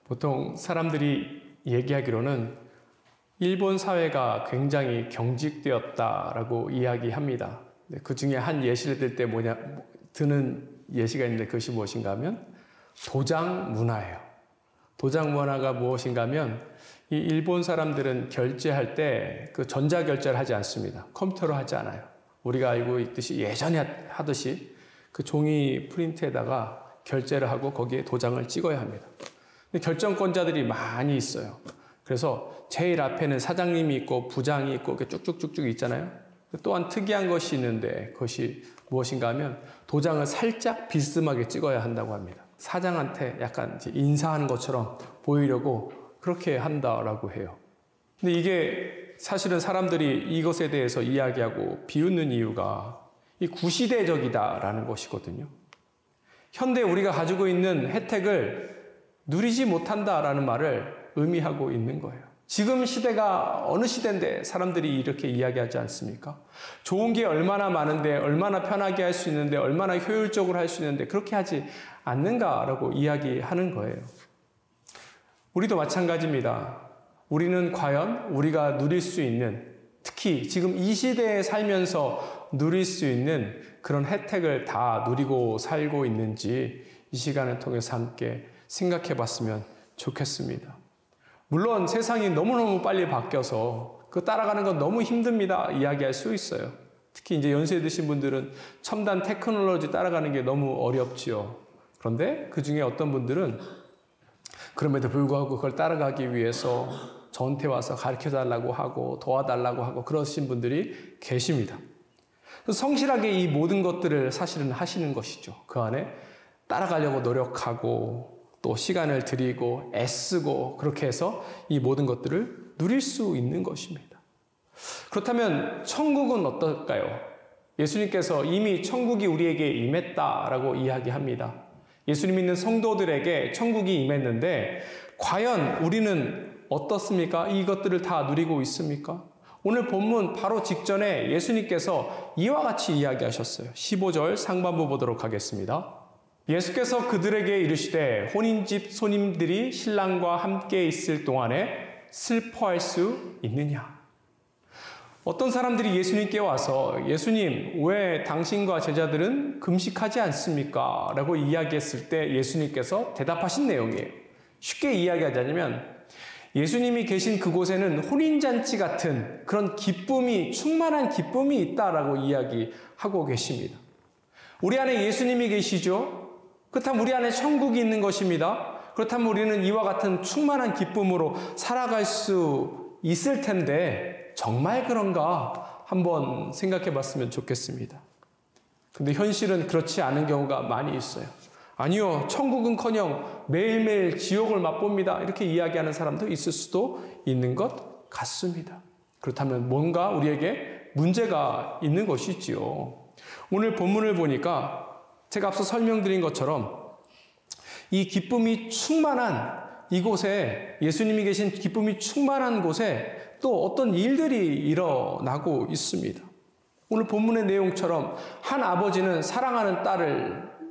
보통 사람들이 얘기하기로는 일본 사회가 굉장히 경직되었다라고 이야기합니다. 그 중에 한 예시를 들 때 드는 예시가 있는데 그것이 무엇인가 하면 도장 문화예요. 도장 문화가 무엇인가 하면 이 일본 사람들은 결제할 때 그 전자결제를 하지 않습니다. 컴퓨터로 하지 않아요. 우리가 알고 있듯이 예전에 하듯이 그 종이 프린트에다가 결제를 하고 거기에 도장을 찍어야 합니다. 근데 결정권자들이 많이 있어요. 그래서 제일 앞에는 사장님이 있고 부장이 있고 이렇게 쭉쭉쭉쭉 있잖아요. 또한 특이한 것이 있는데 그것이 무엇인가 하면 도장을 살짝 비스듬하게 찍어야 한다고 합니다. 사장한테 약간 인사하는 것처럼 보이려고 그렇게 한다라고 해요. 근데 이게 사실은 사람들이 이것에 대해서 이야기하고 비웃는 이유가 이 구시대적이다라는 것이거든요. 현대 우리가 가지고 있는 혜택을 누리지 못한다라는 말을 의미하고 있는 거예요. 지금 시대가 어느 시대인데 사람들이 이렇게 이야기하지 않습니까? 좋은 게 얼마나 많은데, 얼마나 편하게 할 수 있는데, 얼마나 효율적으로 할 수 있는데 그렇게 하지 않는가라고 이야기하는 거예요. 우리도 마찬가지입니다. 우리는 과연 우리가 누릴 수 있는, 특히 지금 이 시대에 살면서 누릴 수 있는 그런 혜택을 다 누리고 살고 있는지 이 시간을 통해서 함께 생각해 봤으면 좋겠습니다. 물론 세상이 너무너무 빨리 바뀌어서 그 따라가는 건 너무 힘듭니다. 이야기할 수 있어요. 특히 이제 연세 드신 분들은 첨단 테크놀로지 따라가는 게 너무 어렵지요. 그런데 그 중에 어떤 분들은 그럼에도 불구하고 그걸 따라가기 위해서 저한테 와서 가르쳐 달라고 하고 도와달라고 하고 그러신 분들이 계십니다. 성실하게 이 모든 것들을 사실은 하시는 것이죠. 그 안에 따라가려고 노력하고 또 시간을 들이고 애쓰고 그렇게 해서 이 모든 것들을 누릴 수 있는 것입니다. 그렇다면 천국은 어떨까요? 예수님께서 이미 천국이 우리에게 임했다라고 이야기합니다. 예수님 믿는 성도들에게 천국이 임했는데 과연 우리는 어떻습니까? 이것들을 다 누리고 있습니까? 오늘 본문 바로 직전에 예수님께서 이와 같이 이야기하셨어요. 15절 상반부 보도록 하겠습니다. 예수께서 그들에게 이르시되 혼인집 손님들이 신랑과 함께 있을 동안에 슬퍼할 수 있느냐? 어떤 사람들이 예수님께 와서 예수님, 왜 당신과 제자들은 금식하지 않습니까? 라고 이야기했을 때 예수님께서 대답하신 내용이에요. 쉽게 이야기하자면 예수님이 계신 그곳에는 혼인잔치 같은 그런 기쁨이, 충만한 기쁨이 있다라고 이야기하고 계십니다. 우리 안에 예수님이 계시죠? 그렇다면 우리 안에 천국이 있는 것입니다. 그렇다면 우리는 이와 같은 충만한 기쁨으로 살아갈 수 있을 텐데 정말 그런가 한번 생각해 봤으면 좋겠습니다. 근데 현실은 그렇지 않은 경우가 많이 있어요. 아니요, 천국은커녕 매일매일 지옥을 맛봅니다. 이렇게 이야기하는 사람도 있을 수도 있는 것 같습니다. 그렇다면 뭔가 우리에게 문제가 있는 것이지요. 오늘 본문을 보니까 제가 앞서 설명드린 것처럼 이 기쁨이 충만한 이곳에, 예수님이 계신 기쁨이 충만한 곳에 또 어떤 일들이 일어나고 있습니다. 오늘 본문의 내용처럼 한 아버지는 사랑하는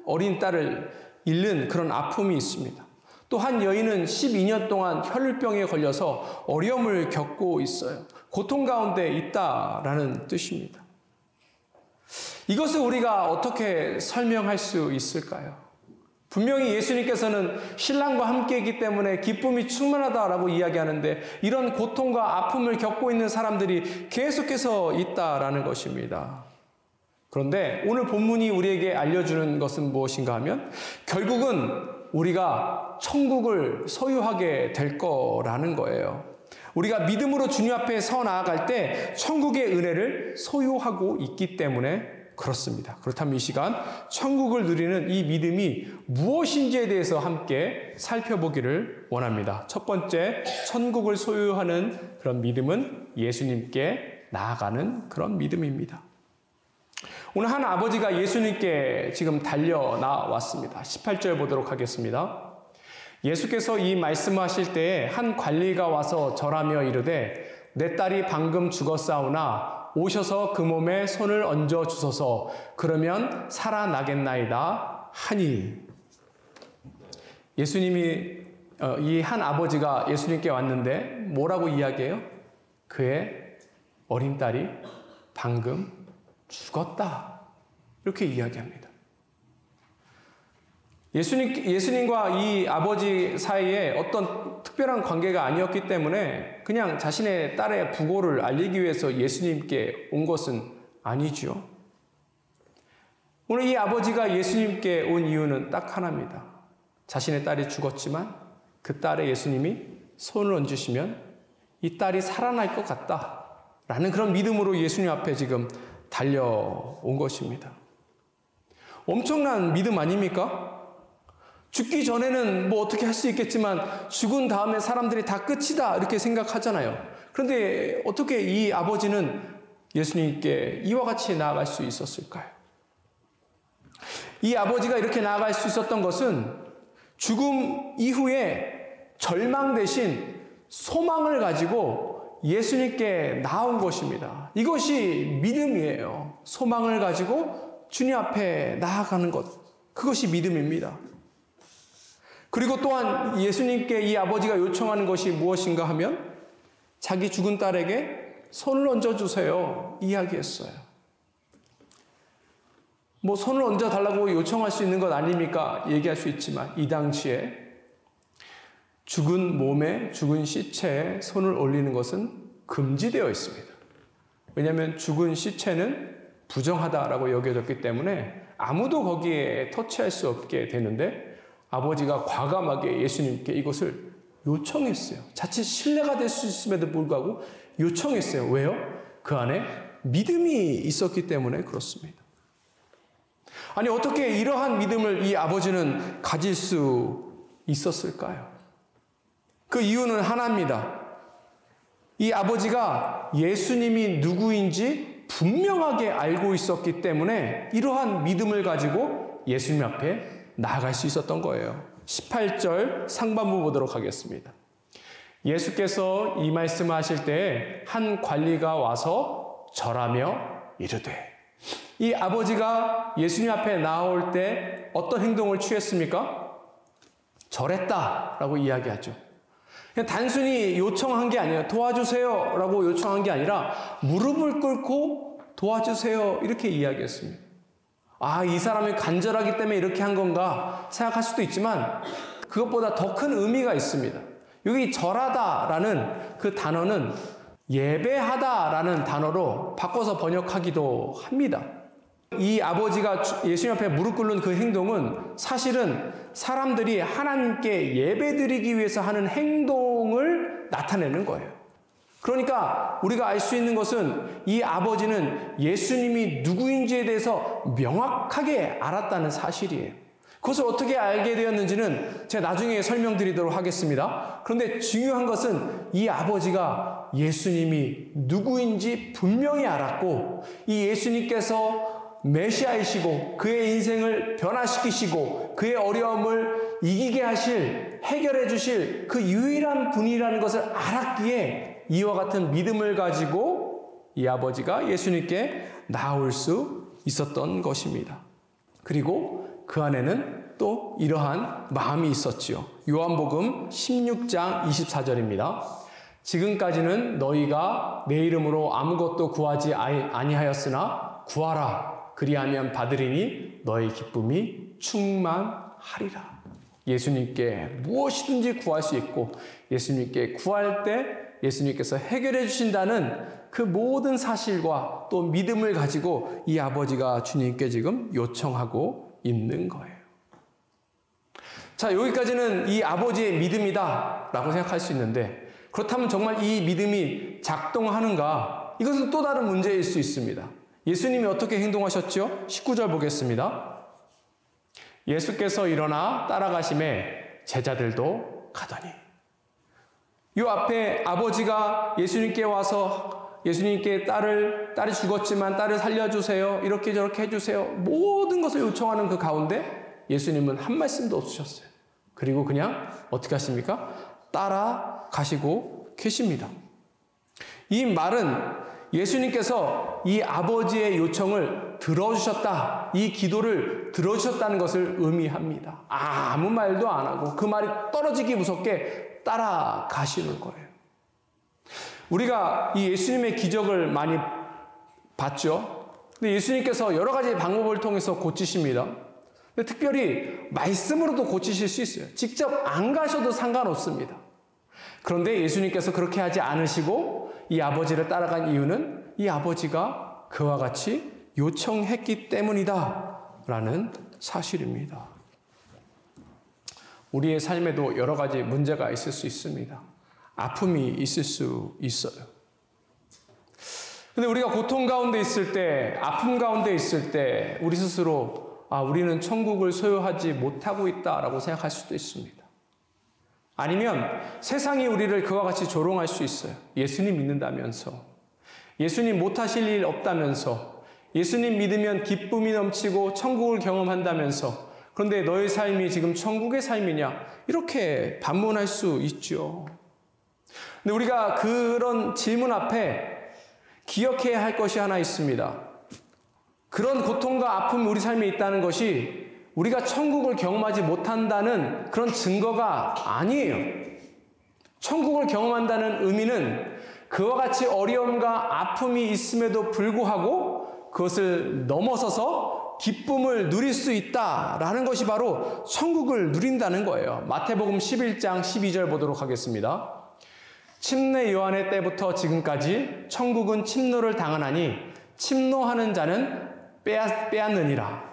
어린 딸을 잃는 그런 아픔이 있습니다. 또 한 여인은 12년 동안 혈류병에 걸려서 어려움을 겪고 있어요. 고통 가운데 있다라는 뜻입니다. 이것을 우리가 어떻게 설명할 수 있을까요? 분명히 예수님께서는 신랑과 함께이기 때문에 기쁨이 충만하다라고 이야기하는데 이런 고통과 아픔을 겪고 있는 사람들이 계속해서 있다라는 것입니다. 그런데 오늘 본문이 우리에게 알려주는 것은 무엇인가 하면 결국은 우리가 천국을 소유하게 될 거라는 거예요. 우리가 믿음으로 주님 앞에 서 나아갈 때 천국의 은혜를 소유하고 있기 때문에 그렇습니다. 그렇다면 이 시간 천국을 누리는 이 믿음이 무엇인지에 대해서 함께 살펴보기를 원합니다. 첫 번째, 천국을 소유하는 그런 믿음은 예수님께 나아가는 그런 믿음입니다. 오늘 한 아버지가 예수님께 지금 달려 나왔습니다. 18절 보도록 하겠습니다. 예수께서 이 말씀하실 때에 한 관리가 와서 절하며 이르되 내 딸이 방금 죽었사오나 오셔서 그 몸에 손을 얹어 주소서. 그러면 살아나겠나이다 하니. 예수님이 이 한 아버지가 예수님께 왔는데 뭐라고 이야기해요? 그의 어린 딸이 방금 죽었다. 이렇게 이야기합니다. 예수님과 이 아버지 사이에 어떤 특별한 관계가 아니었기 때문에 그냥 자신의 딸의 부고를 알리기 위해서 예수님께 온 것은 아니죠. 오늘 이 아버지가 예수님께 온 이유는 딱 하나입니다. 자신의 딸이 죽었지만 그 딸에 예수님이 손을 얹으시면 이 딸이 살아날 것 같다라는 그런 믿음으로 예수님 앞에 지금 달려온 것입니다. 엄청난 믿음 아닙니까? 죽기 전에는 뭐 어떻게 할 수 있겠지만 죽은 다음에 사람들이 다 끝이다 이렇게 생각하잖아요. 그런데 어떻게 이 아버지는 예수님께 이와 같이 나아갈 수 있었을까요? 이 아버지가 이렇게 나아갈 수 있었던 것은 죽음 이후에 절망 대신 소망을 가지고 예수님께 나온 것입니다. 이것이 믿음이에요. 소망을 가지고 주님 앞에 나아가는 것. 그것이 믿음입니다. 그리고 또한 예수님께 이 아버지가 요청하는 것이 무엇인가 하면 자기 죽은 딸에게 손을 얹어주세요. 이야기했어요. 뭐 손을 얹어달라고 요청할 수 있는 것 아닙니까? 얘기할 수 있지만 이 당시에 죽은 몸에 죽은 시체에 손을 올리는 것은 금지되어 있습니다. 왜냐하면 죽은 시체는 부정하다라고 여겨졌기 때문에 아무도 거기에 터치할 수 없게 되는데 아버지가 과감하게 예수님께 이것을 요청했어요. 자칫 신뢰가 될 수 있음에도 불구하고 요청했어요. 왜요? 그 안에 믿음이 있었기 때문에 그렇습니다. 아니 어떻게 이러한 믿음을 이 아버지는 가질 수 있었을까요? 그 이유는 하나입니다. 이 아버지가 예수님이 누구인지 분명하게 알고 있었기 때문에 이러한 믿음을 가지고 예수님 앞에 나아갈 수 있었던 거예요. 18절 상반부 보도록 하겠습니다. 예수께서 이 말씀을 하실 때에 한 관리가 와서 절하며 이르되. 이 아버지가 예수님 앞에 나올 때 어떤 행동을 취했습니까? 절했다라고 이야기하죠. 그냥 단순히 요청한 게 아니에요. 도와주세요 라고 요청한 게 아니라 무릎을 꿇고 도와주세요 이렇게 이야기했습니다. 아, 이 사람이 간절하기 때문에 이렇게 한 건가 생각할 수도 있지만 그것보다 더 큰 의미가 있습니다. 여기 절하다라는 그 단어는 예배하다라는 단어로 바꿔서 번역하기도 합니다. 이 아버지가 예수님 앞에 무릎 꿇는 그 행동은 사실은 사람들이 하나님께 예배드리기 위해서 하는 행동을 나타내는 거예요. 그러니까 우리가 알 수 있는 것은 이 아버지는 예수님이 누구인지에 대해서 명확하게 알았다는 사실이에요. 그것을 어떻게 알게 되었는지는 제가 나중에 설명드리도록 하겠습니다. 그런데 중요한 것은 이 아버지가 예수님이 누구인지 분명히 알았고 이 예수님께서 메시아이시고 그의 인생을 변화시키시고 그의 어려움을 이기게 하실, 해결해 주실 그 유일한 분이라는 것을 알았기에 이와 같은 믿음을 가지고 이 아버지가 예수님께 나올 수 있었던 것입니다. 그리고 그 안에는 또 이러한 마음이 있었지요. 요한복음 16장 24절입니다. 지금까지는 너희가 내 이름으로 아무것도 구하지 아니하였으나 구하라. 그리하면 받으리니 너희 기쁨이 충만하리라. 예수님께 무엇이든지 구할 수 있고 예수님께 구할 때 예수님께서 해결해 주신다는 그 모든 사실과 또 믿음을 가지고 이 아버지가 주님께 지금 요청하고 있는 거예요. 자, 여기까지는 이 아버지의 믿음이다 라고 생각할 수 있는데 그렇다면 정말 이 믿음이 작동하는가? 이것은 또 다른 문제일 수 있습니다. 예수님이 어떻게 행동하셨죠? 19절 보겠습니다. 예수께서 일어나 따라가심에 제자들도 가더니. 이 앞에 아버지가 예수님께 와서 예수님께 딸이 죽었지만 딸을 살려주세요. 이렇게 저렇게 해주세요. 모든 것을 요청하는 그 가운데 예수님은 한 말씀도 없으셨어요. 그리고 그냥 어떻게 하십니까? 따라가시고 계십니다. 이 말은 예수님께서 이 아버지의 요청을 들어주셨다, 이 기도를 들어주셨다는 것을 의미합니다. 아무 말도 안 하고 그 말이 떨어지기 무섭게 따라가시는 거예요. 우리가 이 예수님의 기적을 많이 봤죠. 근데 예수님께서 여러 가지 방법을 통해서 고치십니다. 근데 특별히 말씀으로도 고치실 수 있어요. 직접 안 가셔도 상관없습니다. 그런데 예수님께서 그렇게 하지 않으시고 이 아버지를 따라간 이유는 이 아버지가 그와 같이 요청했기 때문이다 라는 사실입니다. 우리의 삶에도 여러 가지 문제가 있을 수 있습니다. 아픔이 있을 수 있어요. 근데 우리가 고통 가운데 있을 때, 아픔 가운데 있을 때 우리 스스로 우리는 천국을 소유하지 못하고 있다라고 생각할 수도 있습니다. 아니면 세상이 우리를 그와 같이 조롱할 수 있어요. 예수님 믿는다면서, 예수님 못하실 일 없다면서, 예수님 믿으면 기쁨이 넘치고 천국을 경험한다면서, 그런데 너의 삶이 지금 천국의 삶이냐? 이렇게 반문할 수 있죠. 근데 우리가 그런 질문 앞에 기억해야 할 것이 하나 있습니다. 그런 고통과 아픔이 우리 삶에 있다는 것이 우리가 천국을 경험하지 못한다는 그런 증거가 아니에요. 천국을 경험한다는 의미는 그와 같이 어려움과 아픔이 있음에도 불구하고 그것을 넘어서서 기쁨을 누릴 수 있다라는 것이 바로 천국을 누린다는 거예요. 마태복음 11장 12절 보도록 하겠습니다. 침례 요한의 때부터 지금까지 천국은 침노를 당하나니 침노하는 자는 빼앗느니라.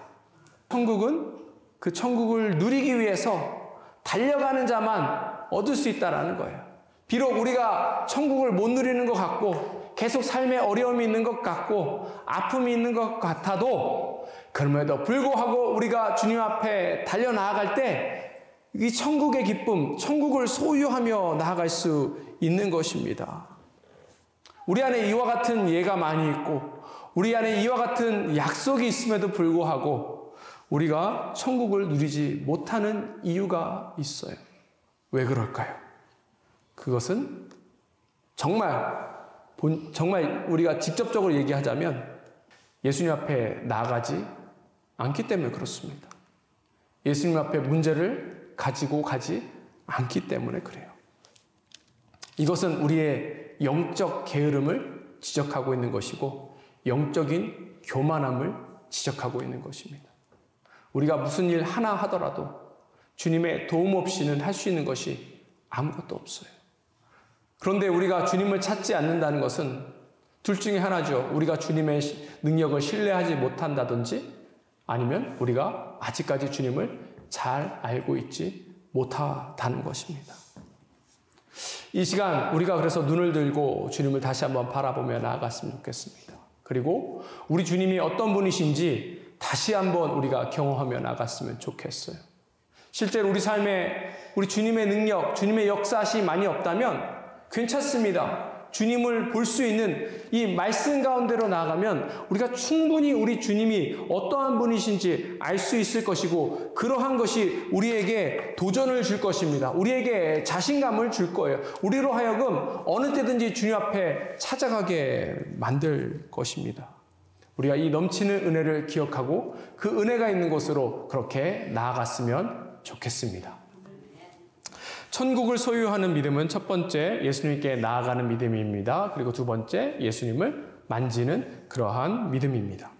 천국은 그 천국을 누리기 위해서 달려가는 자만 얻을 수 있다라는 거예요. 비록 우리가 천국을 못 누리는 것 같고 계속 삶에 어려움이 있는 것 같고 아픔이 있는 것 같아도 그럼에도 불구하고 우리가 주님 앞에 달려나아갈 때 이 천국의 기쁨, 천국을 소유하며 나아갈 수 있는 것입니다. 우리 안에 이와 같은 예가 많이 있고 우리 안에 이와 같은 약속이 있음에도 불구하고 우리가 천국을 누리지 못하는 이유가 있어요. 왜 그럴까요? 그것은 정말 우리가 직접적으로 얘기하자면 예수님 앞에 나아가지 않기 때문에 그렇습니다. 예수님 앞에 문제를 가지고 가지 않기 때문에 그래요. 이것은 우리의 영적 게으름을 지적하고 있는 것이고 영적인 교만함을 지적하고 있는 것입니다. 우리가 무슨 일 하나 하더라도 주님의 도움 없이는 할 수 있는 것이 아무것도 없어요. 그런데 우리가 주님을 찾지 않는다는 것은 둘 중에 하나죠. 우리가 주님의 능력을 신뢰하지 못한다든지 아니면 우리가 아직까지 주님을 잘 알고 있지 못하다는 것입니다. 이 시간 우리가 그래서 눈을 들고 주님을 다시 한번 바라보며 나아갔으면 좋겠습니다. 그리고 우리 주님이 어떤 분이신지 다시 한번 우리가 경험하며 나아갔으면 좋겠어요. 실제로 우리 삶에 우리 주님의 능력, 주님의 역사하심이 많이 없다면 괜찮습니다. 주님을 볼 수 있는 이 말씀 가운데로 나아가면 우리가 충분히 우리 주님이 어떠한 분이신지 알 수 있을 것이고 그러한 것이 우리에게 도전을 줄 것입니다. 우리에게 자신감을 줄 거예요. 우리로 하여금 어느 때든지 주님 앞에 찾아가게 만들 것입니다. 우리가 이 넘치는 은혜를 기억하고 그 은혜가 있는 곳으로 그렇게 나아갔으면 좋겠습니다. 천국을 소유하는 믿음은 첫 번째 예수님께 나아가는 믿음입니다. 그리고 두 번째 예수님을 만지는 그러한 믿음입니다.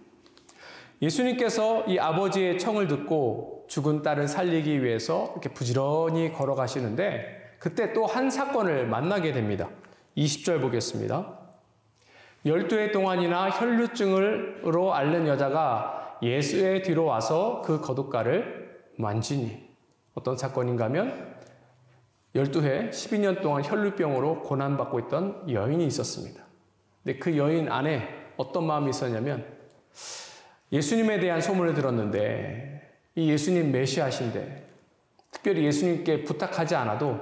예수님께서 이 아버지의 청을 듣고 죽은 딸을 살리기 위해서 이렇게 부지런히 걸어가시는데 그때 또 한 사건을 만나게 됩니다. 20절 보겠습니다. 12해 동안이나 혈루증으로 앓는 여자가 예수의 뒤로 와서 그 거둣가를 만지니 어떤 사건인가 하면 12해 12년 동안 혈루병으로 고난받고 있던 여인이 있었습니다. 근데 그 여인 안에 어떤 마음이 있었냐면 예수님에 대한 소문을 들었는데 이 예수님 메시아신데 특별히 예수님께 부탁하지 않아도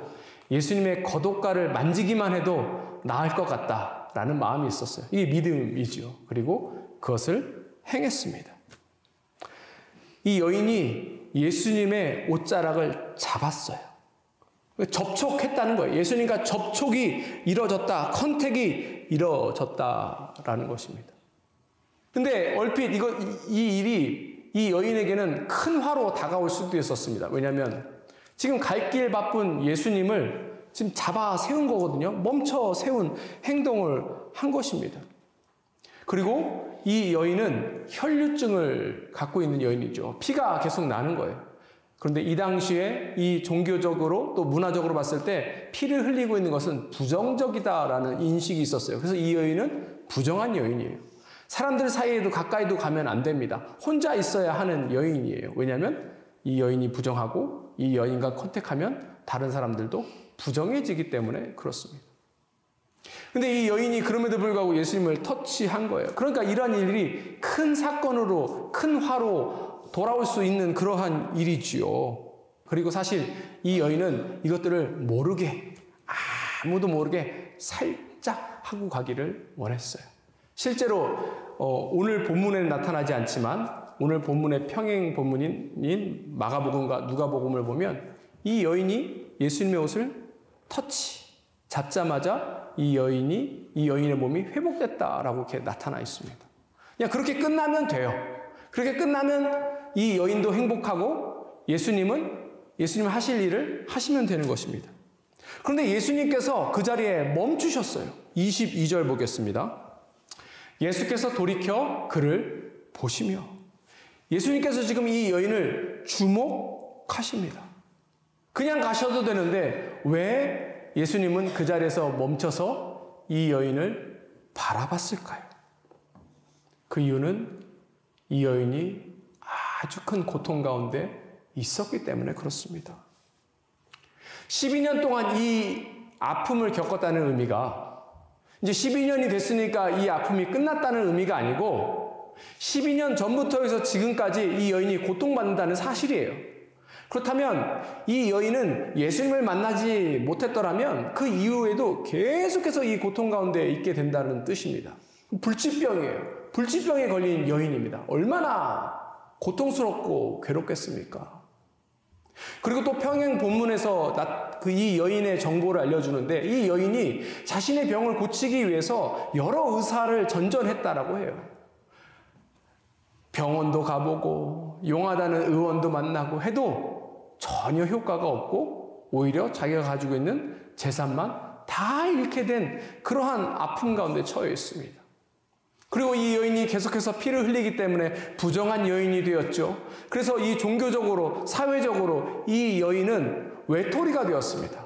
예수님의 거둣가를 만지기만 해도 나을 것 같다라는 마음이 있었어요. 이게 믿음이죠. 그리고 그것을 행했습니다. 이 여인이 예수님의 옷자락을 잡았어요. 접촉했다는 거예요. 예수님과 접촉이 이루어졌다, 컨택이 이루어졌다라는 것입니다. 근데 얼핏 이 일이 이 여인에게는 큰 화로 다가올 수도 있었습니다. 왜냐하면 지금 갈 길 바쁜 예수님을 지금 잡아 세운 거거든요. 멈춰 세운 행동을 한 것입니다. 그리고 이 여인은 혈류증을 갖고 있는 여인이죠. 피가 계속 나는 거예요. 그런데 이 당시에 이 종교적으로 또 문화적으로 봤을 때 피를 흘리고 있는 것은 부정적이다라는 인식이 있었어요. 그래서 이 여인은 부정한 여인이에요. 사람들 사이에도 가까이도 가면 안 됩니다. 혼자 있어야 하는 여인이에요. 왜냐하면 이 여인이 부정하고 이 여인과 컨택하면 다른 사람들도 부정해지기 때문에 그렇습니다. 근데 이 여인이 그럼에도 불구하고 예수님을 터치한 거예요. 그러니까 이러한 일이 큰 사건으로, 큰 화로 돌아올 수 있는 그러한 일이지요. 그리고 사실 이 여인은 이것들을 모르게, 아무도 모르게 살짝 하고 가기를 원했어요. 실제로 오늘 본문에는 나타나지 않지만 오늘 본문의 평행 본문인 마가복음과 누가복음을 보면 이 여인이 예수님의 옷을 잡자마자 이 여인의 몸이 회복됐다라고 이렇게 나타나 있습니다. 그냥 그렇게 끝나면 돼요. 그렇게 끝나면 이 여인도 행복하고 예수님은 하실 일을 하시면 되는 것입니다. 그런데 예수님께서 그 자리에 멈추셨어요. 22절 보겠습니다. 예수께서 돌이켜 그를 보시며 예수님께서 지금 이 여인을 주목하십니다. 그냥 가셔도 되는데 왜 예수님은 그 자리에서 멈춰서 이 여인을 바라봤을까요? 그 이유는 이 여인이 아주 큰 고통 가운데 있었기 때문에 그렇습니다. 12년 동안 이 아픔을 겪었다는 의미가 이제 12년이 됐으니까 이 아픔이 끝났다는 의미가 아니고 12년 전부터 해서 지금까지 이 여인이 고통받는다는 사실이에요. 그렇다면 이 여인은 예수님을 만나지 못했더라면 그 이후에도 계속해서 이 고통 가운데 있게 된다는 뜻입니다. 불치병이에요. 불치병에 걸린 여인입니다. 얼마나 고통스럽고 괴롭겠습니까? 그리고 또 평행 본문에서 이 여인의 정보를 알려주는데 이 여인이 자신의 병을 고치기 위해서 여러 의사를 전전했다라고 해요. 병원도 가보고 용하다는 의원도 만나고 해도 전혀 효과가 없고 오히려 자기가 가지고 있는 재산만 다 잃게 된 그러한 아픔 가운데 처해 있습니다. 그리고 이 여인이 계속해서 피를 흘리기 때문에 부정한 여인이 되었죠. 그래서 이 종교적으로, 사회적으로 이 여인은 외톨이가 되었습니다.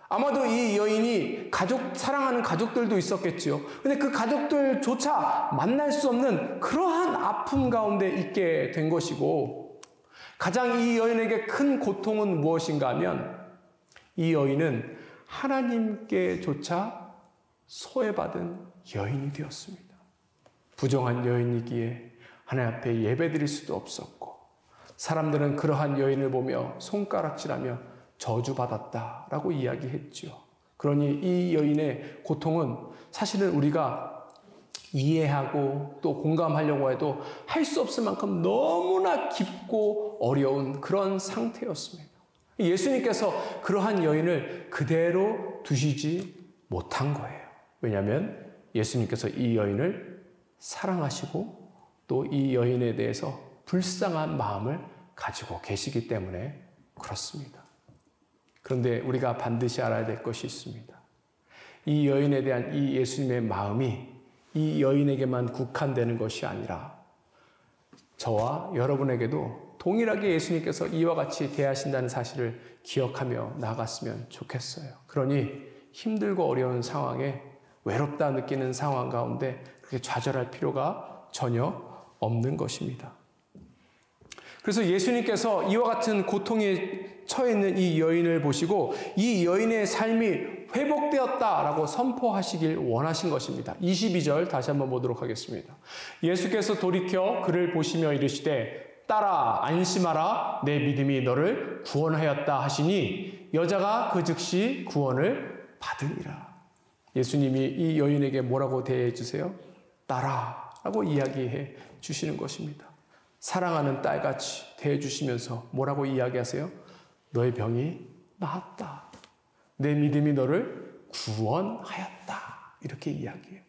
아마도 이 여인이 사랑하는 가족들도 있었겠지요. 근데 그 가족들조차 만날 수 없는 그러한 아픔 가운데 있게 된 것이고, 가장 이 여인에게 큰 고통은 무엇인가 하면 이 여인은 하나님께조차 소외받은 여인이 되었습니다. 부정한 여인이기에 하나님 앞에 예배드릴 수도 없었고 사람들은 그러한 여인을 보며 손가락질하며 저주받았다라고 이야기했죠. 그러니 이 여인의 고통은 사실은 우리가 이해하고 또 공감하려고 해도 할 수 없을 만큼 너무나 깊고 어려운 그런 상태였습니다. 예수님께서 그러한 여인을 그대로 두시지 못한 거예요. 왜냐하면 예수님께서 이 여인을 사랑하시고 또 이 여인에 대해서 불쌍한 마음을 가지고 계시기 때문에 그렇습니다. 그런데 우리가 반드시 알아야 될 것이 있습니다. 이 여인에 대한 이 예수님의 마음이 이 여인에게만 국한되는 것이 아니라 저와 여러분에게도 동일하게 예수님께서 이와 같이 대하신다는 사실을 기억하며 나아갔으면 좋겠어요. 그러니 힘들고 어려운 상황에 외롭다 느끼는 상황 가운데 그렇게 좌절할 필요가 전혀 없는 것입니다. 그래서 예수님께서 이와 같은 고통에 처해 있는 이 여인을 보시고 이 여인의 삶이 회복되었다라고 선포하시길 원하신 것입니다. 22절 다시 한번 보도록 하겠습니다. 예수께서 돌이켜 그를 보시며 이르시되 딸아 안심하라 내 믿음이 너를 구원하였다 하시니 여자가 그 즉시 구원을 받으니라. 예수님이 이 여인에게 뭐라고 대해 주세요? 딸아 라고 이야기해 주시는 것입니다. 사랑하는 딸같이 대해 주시면서 뭐라고 이야기하세요? 너의 병이 나았다. 내 믿음이 너를 구원하였다. 이렇게 이야기해요.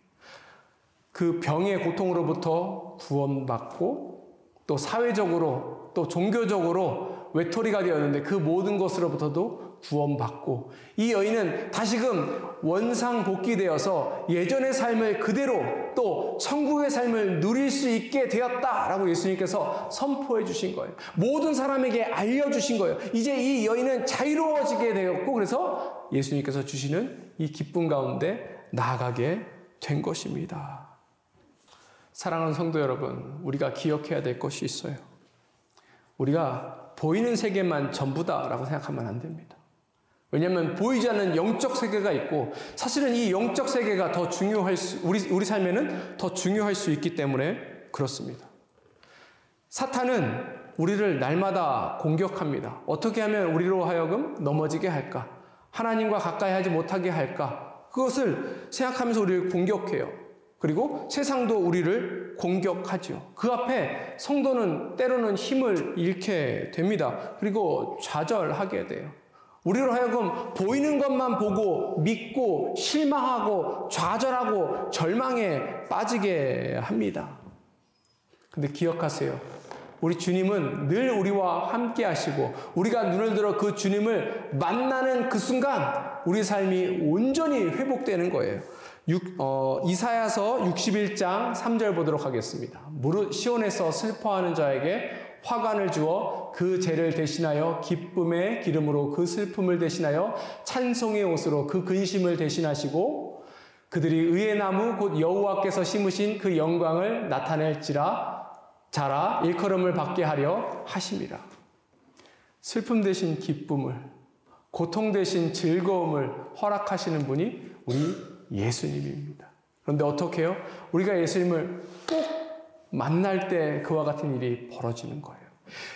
그 병의 고통으로부터 구원받고 또 사회적으로 또 종교적으로 외톨이가 되었는데 그 모든 것으로부터도 구원받고 이 여인은 다시금 원상복귀되어서 예전의 삶을 그대로 또 천국의 삶을 누릴 수 있게 되었다라고 예수님께서 선포해 주신 거예요. 모든 사람에게 알려주신 거예요. 이제 이 여인은 자유로워지게 되었고 그래서 예수님께서 주시는 이 기쁨 가운데 나아가게 된 것입니다. 사랑하는 성도 여러분, 우리가 기억해야 될 것이 있어요. 우리가 보이는 세계만 전부다라고 생각하면 안 됩니다. 왜냐하면 보이지 않는 영적 세계가 있고 사실은 이 영적 세계가 더 중요할 우리 삶에는 더 중요할 수 있기 때문에 그렇습니다. 사탄은 우리를 날마다 공격합니다. 어떻게 하면 우리로 하여금 넘어지게 할까? 하나님과 가까이 하지 못하게 할까? 그것을 생각하면서 우리를 공격해요. 그리고 세상도 우리를 공격하죠. 그 앞에 성도는 때로는 힘을 잃게 됩니다. 그리고 좌절하게 돼요. 우리로 하여금 보이는 것만 보고 믿고 실망하고 좌절하고 절망에 빠지게 합니다. 근데 기억하세요. 우리 주님은 늘 우리와 함께 하시고 우리가 눈을 들어 그 주님을 만나는 그 순간 우리 삶이 온전히 회복되는 거예요. 이사야서 61장 3절 보도록 하겠습니다. 무릇 시온에서 슬퍼하는 자에게 화관을 주어 그 죄를 대신하여 기쁨의 기름으로 그 슬픔을 대신하여 찬송의 옷으로 그 근심을 대신하시고 그들이 의의 나무 곧 여호와께서 심으신 그 영광을 나타낼지라 자라 일컬음을 받게 하려 하심이라. 슬픔 대신 기쁨을, 고통 대신 즐거움을 허락하시는 분이 우리 예수님입니다. 그런데 어떻게 해요? 우리가 예수님을 꼭 만날 때 그와 같은 일이 벌어지는 거예요.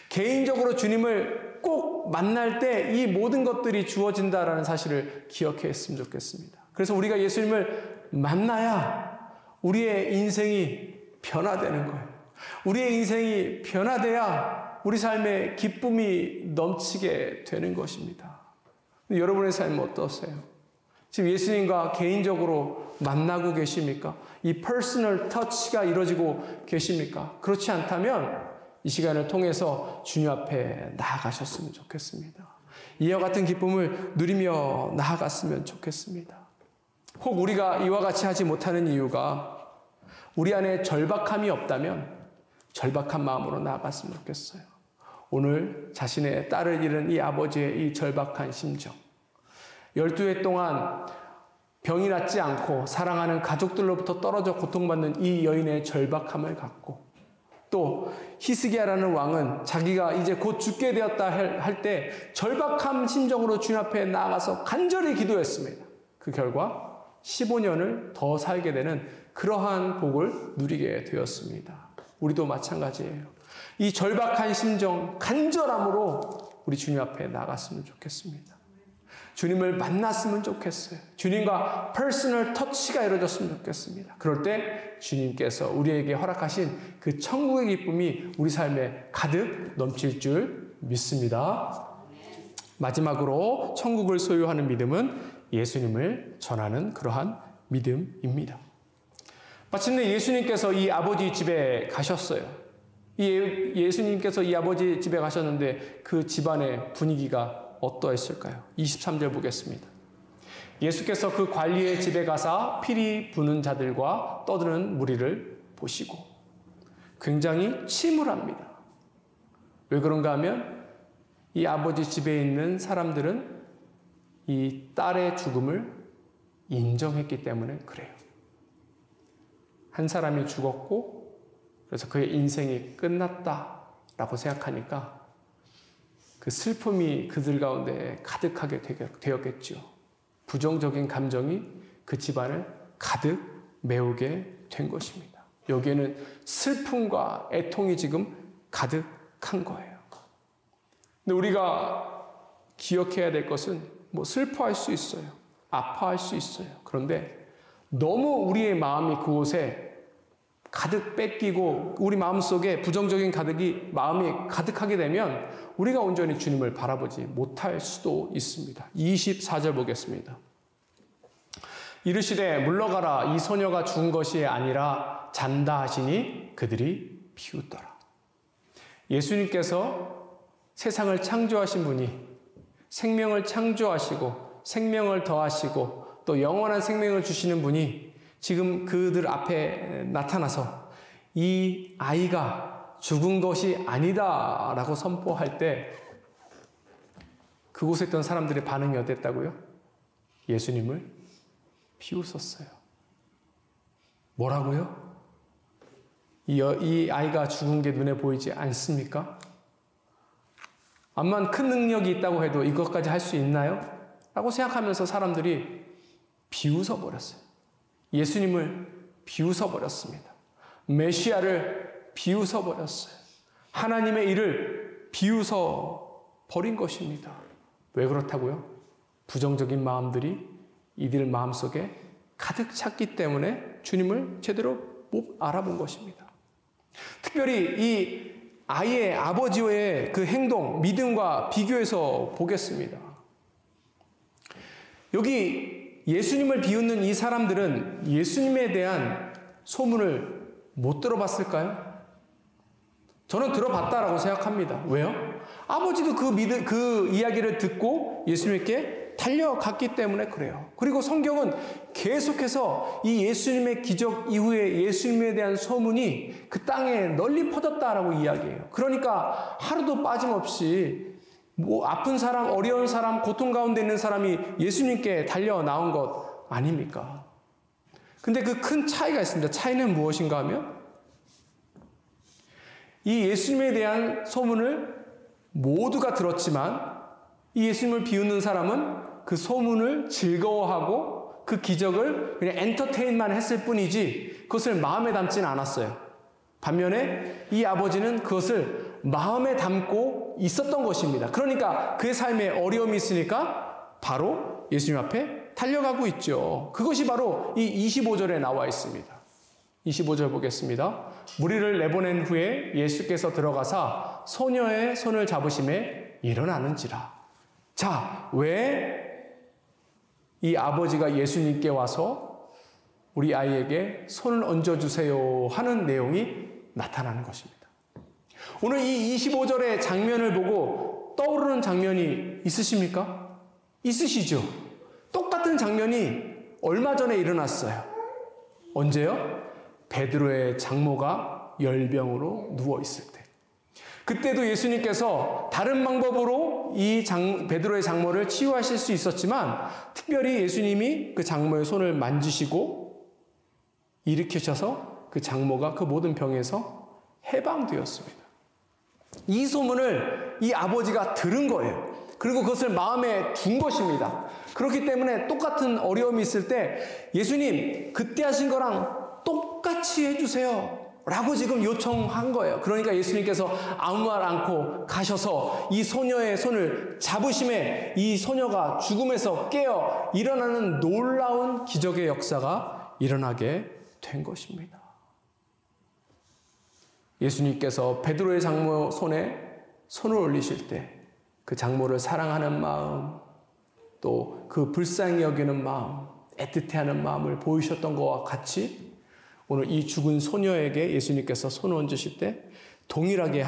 개인적으로 주님을 꼭 만날 때 이 모든 것들이 주어진다라는 사실을 기억했으면 좋겠습니다. 그래서 우리가 예수님을 만나야 우리의 인생이 변화되는 거예요. 우리의 인생이 변화돼야 우리 삶에 기쁨이 넘치게 되는 것입니다. 여러분의 삶은 어떠세요? 지금 예수님과 개인적으로 만나고 계십니까? 이 퍼스널 터치가 이루어지고 계십니까? 그렇지 않다면 이 시간을 통해서 주님 앞에 나아가셨으면 좋겠습니다. 이와 같은 기쁨을 누리며 나아갔으면 좋겠습니다. 혹 우리가 이와 같이 하지 못하는 이유가 우리 안에 절박함이 없다면 절박한 마음으로 나아갔으면 좋겠어요. 오늘 자신의 딸을 잃은 이 아버지의 이 절박한 심정, 12해 동안 병이 낫지 않고 사랑하는 가족들로부터 떨어져 고통받는 이 여인의 절박함을 갖고 또 히스기야라는 왕은 자기가 이제 곧 죽게 되었다 할 때 절박한 심정으로 주님 앞에 나아가서 간절히 기도했습니다. 그 결과 15년을 더 살게 되는 그러한 복을 누리게 되었습니다. 우리도 마찬가지예요. 이 절박한 심정, 간절함으로 우리 주님 앞에 나갔으면 좋겠습니다. 주님을 만났으면 좋겠어요. 주님과 퍼스널 터치가 이루어졌으면 좋겠습니다. 그럴 때 주님께서 우리에게 허락하신 그 천국의 기쁨이 우리 삶에 가득 넘칠 줄 믿습니다. 마지막으로 천국을 소유하는 믿음은 예수님을 전하는 그러한 믿음입니다. 마침내 예수님께서 이 아버지 집에 가셨어요. 예수님께서 이 아버지 집에 가셨는데 그 집안의 분위기가 어떠했을까요? 23절 보겠습니다. 예수께서 그 관리의 집에 가사 피리 부는 자들과 떠드는 무리를 보시고 굉장히 침울합니다. 왜 그런가 하면 이 아버지 집에 있는 사람들은 이 딸의 죽음을 인정했기 때문에 그래요. 한 사람이 죽었고 그래서 그의 인생이 끝났다라고 생각하니까 그 슬픔이 그들 가운데 가득하게 되었겠죠. 부정적인 감정이 그 집안을 가득 메우게 된 것입니다. 여기에는 슬픔과 애통이 지금 가득한 거예요. 근데 우리가 기억해야 될 것은 슬퍼할 수 있어요. 아파할 수 있어요. 그런데 너무 우리의 마음이 그곳에 가득 뺏기고 우리 마음속에 부정적인 마음이 가득하게 되면 우리가 온전히 주님을 바라보지 못할 수도 있습니다. 24절 보겠습니다. 이르시되 물러가라, 이 소녀가 죽은 것이 아니라 잔다 하시니 그들이 비웃더라. 예수님께서 세상을 창조하신 분이 생명을 창조하시고 생명을 더하시고 또 영원한 생명을 주시는 분이 지금 그들 앞에 나타나서 이 아이가 죽은 것이 아니다 라고 선포할 때 그곳에 있던 사람들의 반응이 어땠다고요? 예수님을 비웃었어요. 뭐라고요? 이 아이가 죽은 게 눈에 보이지 않습니까? 암만 큰 능력이 있다고 해도 이것까지 할 수 있나요? 라고 생각하면서 사람들이 비웃어버렸어요. 예수님을 비웃어버렸습니다. 메시아를 비웃어버렸어요. 하나님의 일을 비웃어버린 것입니다. 왜 그렇다고요? 부정적인 마음들이 이들 마음속에 가득 찼기 때문에 주님을 제대로 못 알아본 것입니다. 특별히 이 아이의 아버지의 그 행동, 믿음과 비교해서 보겠습니다. 여기 예수님을 비웃는 이 사람들은 예수님에 대한 소문을 못 들어봤을까요? 저는 들어봤다라고 생각합니다. 왜요? 아버지도 그 이야기를 듣고 예수님께 달려갔기 때문에 그래요. 그리고 성경은 계속해서 이 예수님의 기적 이후에 예수님에 대한 소문이 그 땅에 널리 퍼졌다라고 이야기해요. 그러니까 하루도 빠짐없이 아픈 사람, 어려운 사람, 고통 가운데 있는 사람이 예수님께 달려 나온 것 아닙니까? 근데 그 큰 차이가 있습니다. 차이는 무엇인가 하면 이 예수님에 대한 소문을 모두가 들었지만 이 예수님을 비웃는 사람은 그 소문을 즐거워하고 그 기적을 그냥 엔터테인만 했을 뿐이지 그것을 마음에 담지는 않았어요. 반면에 이 아버지는 그것을 마음에 담고 있었던 것입니다. 그러니까 그의 삶에 어려움이 있으니까 바로 예수님 앞에 달려가고 있죠. 그것이 바로 이 25절에 나와 있습니다. 25절 보겠습니다. 무리를 내보낸 후에 예수께서 들어가사 소녀의 손을 잡으심에 일어나는지라. 자, 왜 이 아버지가 예수님께 와서 우리 아이에게 손을 얹어주세요 하는 내용이 나타나는 것입니다. 오늘 이 25절의 장면을 보고 떠오르는 장면이 있으십니까? 있으시죠? 똑같은 장면이 얼마 전에 일어났어요. 언제요? 베드로의 장모가 열병으로 누워있을 때. 그때도 예수님께서 다른 방법으로 이 베드로의 장모를 치유하실 수 있었지만 특별히 예수님이 그 장모의 손을 만지시고 일으키셔서 그 장모가 그 모든 병에서 해방되었습니다. 이 소문을 이 아버지가 들은 거예요. 그리고 그것을 마음에 둔 것입니다. 그렇기 때문에 똑같은 어려움이 있을 때 예수님 그때 하신 거랑 똑같이 해주세요 라고 지금 요청한 거예요. 그러니까 예수님께서 아무 말 않고 가셔서 이 소녀의 손을 잡으심에 이 소녀가 죽음에서 깨어 일어나는 놀라운 기적의 역사가 일어나게 된 것입니다. 예수님께서 베드로의 장모 손에 손을 올리실 때 그 장모를 사랑하는 마음, 또 그 불쌍히 여기는 마음, 애틋해하는 마음을 보이셨던 것과 같이 오늘 이 죽은 소녀에게 예수님께서 손을 얹으실 때 동일하게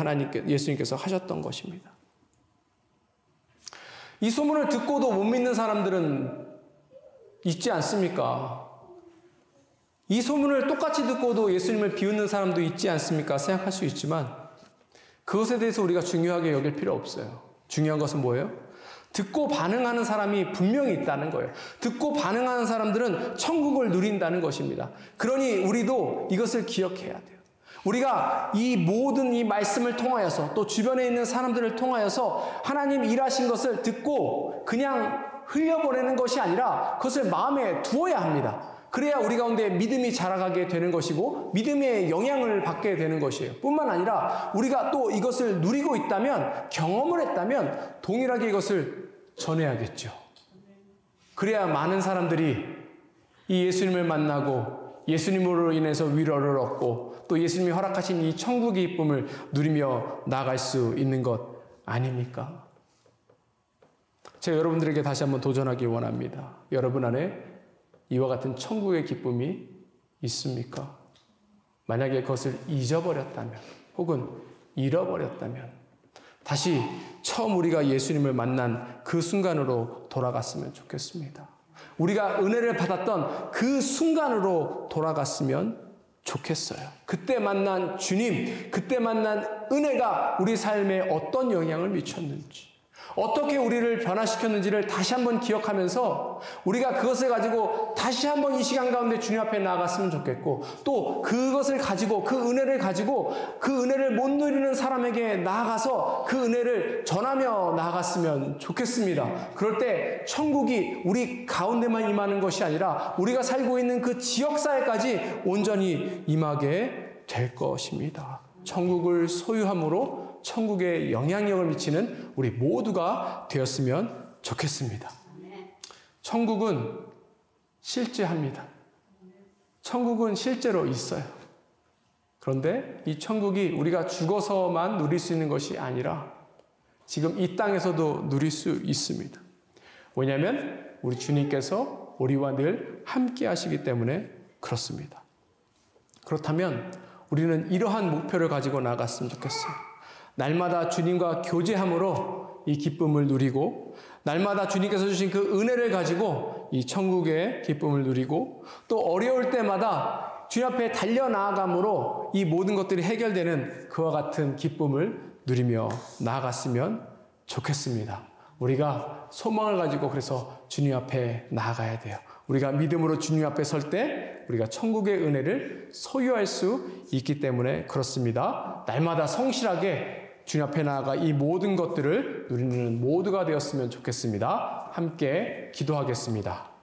예수님께서 하셨던 것입니다. 이 소문을 듣고도 못 믿는 사람들은 있지 않습니까? 이 소문을 똑같이 듣고도 예수님을 비웃는 사람도 있지 않습니까? 생각할 수 있지만 그것에 대해서 우리가 중요하게 여길 필요 없어요. 중요한 것은 뭐예요? 듣고 반응하는 사람이 분명히 있다는 거예요. 듣고 반응하는 사람들은 천국을 누린다는 것입니다. 그러니 우리도 이것을 기억해야 돼요. 우리가 이 모든 이 말씀을 통하여서 또 주변에 있는 사람들을 통하여서 하나님 일하신 것을 듣고 그냥 흘려보내는 것이 아니라 그것을 마음에 두어야 합니다. 그래야 우리 가운데 믿음이 자라가게 되는 것이고 믿음의 영향을 받게 되는 것이에요. 뿐만 아니라 우리가 또 이것을 누리고 있다면, 경험을 했다면 동일하게 이것을 전해야겠죠. 그래야 많은 사람들이 이 예수님을 만나고 예수님으로 인해서 위로를 얻고 또 예수님이 허락하신 이 천국의 기쁨을 누리며 나아갈 수 있는 것 아닙니까? 제가 여러분들에게 다시 한번 도전하기 원합니다. 여러분 안에 이와 같은 천국의 기쁨이 있습니까? 만약에 그것을 잊어버렸다면 혹은 잃어버렸다면 다시 처음 우리가 예수님을 만난 그 순간으로 돌아갔으면 좋겠습니다. 우리가 은혜를 받았던 그 순간으로 돌아갔으면 좋겠어요. 그때 만난 주님, 그때 만난 은혜가 우리 삶에 어떤 영향을 미쳤는지, 어떻게 우리를 변화시켰는지를 다시 한번 기억하면서 우리가 그것을 가지고 다시 한번 이 시간 가운데 주님 앞에 나아갔으면 좋겠고, 또 그것을 가지고 그 은혜를 가지고 그 은혜를 못 누리는 사람에게 나아가서 그 은혜를 전하며 나아갔으면 좋겠습니다. 그럴 때 천국이 우리 가운데만 임하는 것이 아니라 우리가 살고 있는 그 지역사회까지 온전히 임하게 될 것입니다. 천국을 소유함으로 천국에 영향력을 미치는 우리 모두가 되었으면 좋겠습니다. 천국은 실제합니다. 천국은 실제로 있어요. 그런데 이 천국이 우리가 죽어서만 누릴 수 있는 것이 아니라 지금 이 땅에서도 누릴 수 있습니다. 왜냐하면 우리 주님께서 우리와 늘 함께 하시기 때문에 그렇습니다. 그렇다면 우리는 이러한 목표를 가지고 나아갔으면 좋겠어요. 날마다 주님과 교제함으로 이 기쁨을 누리고, 날마다 주님께서 주신 그 은혜를 가지고 이 천국의 기쁨을 누리고, 또 어려울 때마다 주님 앞에 달려나아감으로 이 모든 것들이 해결되는 그와 같은 기쁨을 누리며 나아갔으면 좋겠습니다. 우리가 소망을 가지고 그래서 주님 앞에 나아가야 돼요. 우리가 믿음으로 주님 앞에 설 때 우리가 천국의 은혜를 소유할 수 있기 때문에 그렇습니다. 날마다 성실하게 주님 앞에 나아가 이 모든 것들을 누리는 모두가 되었으면 좋겠습니다. 함께 기도하겠습니다.